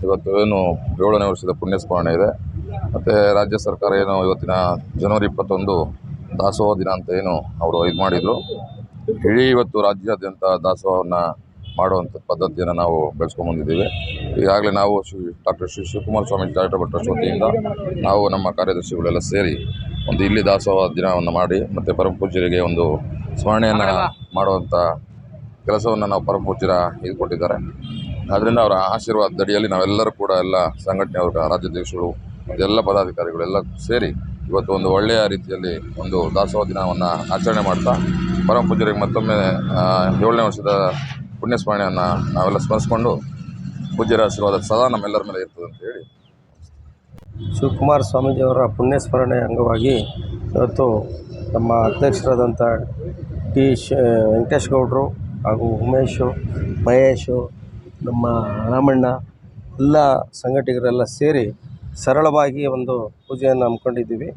ಇವತ್ತು ಏನು 7ನೇ ವರ್ಷದ ಪುಣ್ಯಸ್ಮರಣೆ ಇದೆ. ಮತ್ತು ರಾಜ್ಯ ಸರ್ಕಾರ ಏನು ಇವತ್ತಿನ ಜನವರಿ 21 ದಾಸೋಹ ದಿನ ಅಂತ ಏನು ಅವರು ಇದು ಮಾಡಿದರು. ಇಡೀ ಇವತ್ತು ರಾಜ್ಯಾದ್ಯಂತ ದಾಸೋಹವನ್ನು ಮಾಡುವಂಥ ಪದ್ಧತಿಯನ್ನು ನಾವು ಬೆಳೆಸ್ಕೊಂಡ್ಬಂದಿದ್ದೀವಿ. ಈಗಾಗಲೇ ನಾವು doctor Shri Shivakumara Swami charitable trust ವತಿಯಿಂದ ನಾವು ನಮ್ಮ ಕಾರ್ಯದರ್ಶಿಗಳೆಲ್ಲ ಸೇರಿ ಒಂದು ಇಲ್ಲಿ ದಾಸೋಹ ದಿನವನ್ನು ಮಾಡಿ ಮತ್ತು ಪರಮ ಪೂಜ್ಯರಿಗೆ ಒಂದು ಸ್ಮರಣೆಯನ್ನು ಮಾಡುವಂಥ ಕೆಲಸವನ್ನು ನಾವು ಪರಮ ಪೂಜ್ಯರ ಇದು ಕೊಟ್ಟಿದ್ದಾರೆ. ಆದ್ದರಿಂದ ಅವರ ಆಶೀರ್ವಾದದಡಿಯಲ್ಲಿ ನಾವೆಲ್ಲರೂ ಕೂಡ ಎಲ್ಲ ಸಂಘಟನೆಯವರ ರಾಜ್ಯಾಧ್ಯಕ್ಷರು ಎಲ್ಲ ಪದಾಧಿಕಾರಿಗಳು ಎಲ್ಲ ಸೇರಿ ಇವತ್ತು ಒಂದು ಒಳ್ಳೆಯ ರೀತಿಯಲ್ಲಿ ಒಂದು ದಾಸೋಹ ದಿನವನ್ನು ಆಚರಣೆ ಮಾಡ್ತಾ ಪರಮ ಪೂಜ್ಯರಿಗೆ ಮತ್ತೊಮ್ಮೆ 7ನೇ ವರ್ಷದ ಪುಣ್ಯಸ್ಮರಣೆಯನ್ನು ನಾವೆಲ್ಲ ಸ್ಮರಿಸ್ಕೊಂಡು ಪೂಜ್ಯರ ಆಶೀರ್ವಾದ ಸದಾ ನಮ್ಮೆಲ್ಲರ ಮೇಲೆ ಇರ್ತದೆ ಅಂತ ಹೇಳಿ. ಶಿವಕುಮಾರ ಸ್ವಾಮೀಜಿಯವರ ಪುಣ್ಯಸ್ಮರಣೆ ಅಂಗವಾಗಿ ಇವತ್ತು ನಮ್ಮ ಅಧ್ಯಕ್ಷರಾದಂಥ ವೆಂಕಟೇಶ್ ಗೌಡರು ಹಾಗೂ ಉಮೇಶು, ಮಹೇಶು, ನಮ್ಮ ರಾಮಣ್ಣ ಎಲ್ಲ ಸಂಘಟಕರೆಲ್ಲ ಸೇರಿ ಸರಳವಾಗಿ ಒಂದು ಪೂಜೆಯನ್ನು ಹಮ್ಮಿಕೊಂಡಿದ್ದೀವಿ.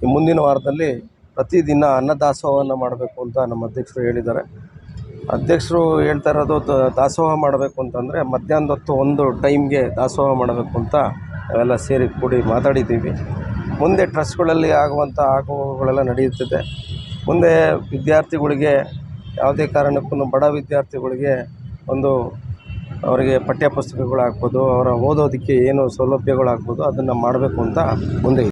ಈ ಮುಂದಿನ ವಾರದಲ್ಲಿ ಪ್ರತಿದಿನ ಅನ್ನದಾಸೋಹವನ್ನು ಮಾಡಬೇಕು ಅಂತ ನಮ್ಮ ಅಧ್ಯಕ್ಷರು ಹೇಳಿದ್ದಾರೆ. ಅಧ್ಯಕ್ಷರು ಹೇಳ್ತಾ ಇರೋದು ದಾಸೋಹ ಮಾಡಬೇಕು ಅಂತಂದರೆ ಮಧ್ಯಾಹ್ನದ ಹೊತ್ತು ಒಂದು ಟೈಮ್ಗೆ ದಾಸೋಹ ಮಾಡಬೇಕು ಅಂತ ನಾವೆಲ್ಲ ಸೇರಿ ಕೂಡಿ ಮಾತಾಡಿದ್ದೀವಿ. ಮುಂದೆ ಟ್ರಸ್ಟ್ಗಳಲ್ಲಿ ಆಗುವಗಳೆಲ್ಲ ನಡೆಯುತ್ತದೆ. ಮುಂದೆ ವಿದ್ಯಾರ್ಥಿಗಳಿಗೆ ಯಾವುದೇ ಕಾರಣಕ್ಕೂ ಬಡ ವಿದ್ಯಾರ್ಥಿಗಳಿಗೆ ಒಂದು ಅವರಿಗೆ ಪಠ್ಯ ಪುಸ್ತಕಗಳಾಗ್ಬೋದು, ಅವರ ಓದೋದಕ್ಕೆ ಏನು ಸೌಲಭ್ಯಗಳಾಗ್ಬೋದು ಅದನ್ನು ಮಾಡಬೇಕು ಅಂತ ಮುಂದೆ